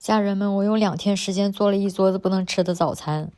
家人们，我用2天时间做了一桌子不能吃的早餐。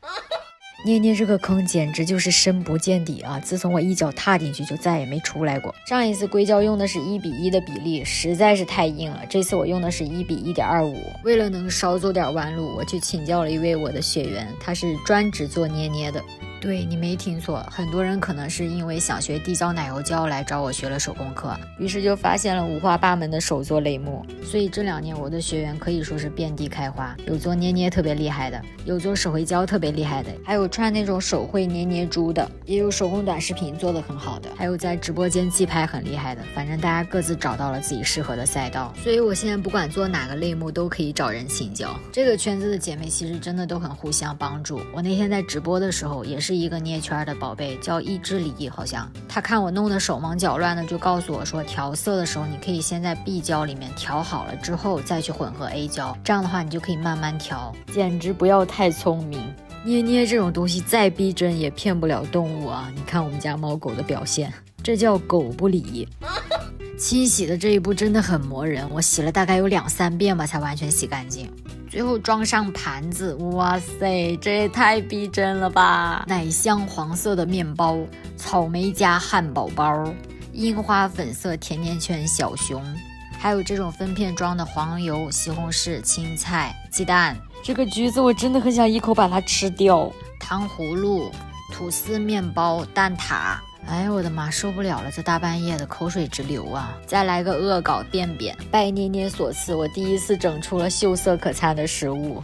捏捏这个坑简直就是深不见底啊！自从我一脚踏进去就再也没出来过。上一次硅胶用的是1:1的比例，实在是太硬了。这次我用的是1:1.25。为了能少走点弯路，我去请教了一位我的学员，他是专职做捏捏的。对，你没听错，很多人可能是因为想学地胶奶油胶来找我学了手工课，于是就发现了五花八门的手作类目。所以这2年我的学员可以说是遍地开花，有做捏捏特别厉害的，有做手绘胶特别厉害的，还有穿那种手绘捏捏珠的，也有手工短视频做得很好的，还有在直播间寄拍很厉害的。反正大家各自找到了自己适合的赛道，所以我现在不管做哪个类目都可以找人请教。这个圈子的姐妹其实真的都很互相帮助。我那天在直播的时候也是一个捏圈的宝贝，叫一之梨，好像他看我弄得手忙脚乱的，就告诉我说调色的时候你可以先在 B 胶里面调好了之后再去混合 A 胶，这样的话你就可以慢慢调，简直不要太聪明。捏捏这种东西再逼真也骗不了动物啊！你看我们家猫狗的表现，这叫狗不理。清洗的这一步真的很磨人，我洗了大概有2-3遍吧才完全洗干净。最后装上盘子，哇塞，这也太逼真了吧！奶香黄色的面包，草莓加汉堡包，樱花粉色甜甜圈小熊，还有这种分片装的黄油、西红柿、青菜、鸡蛋。这个橘子我真的很想一口把它吃掉。糖葫芦、吐司面包、蛋挞。哎呦我的妈，受不了了，这大半夜的口水直流啊！再来个恶搞便便，拜捏捏所赐，我第一次整出了秀色可餐的食物。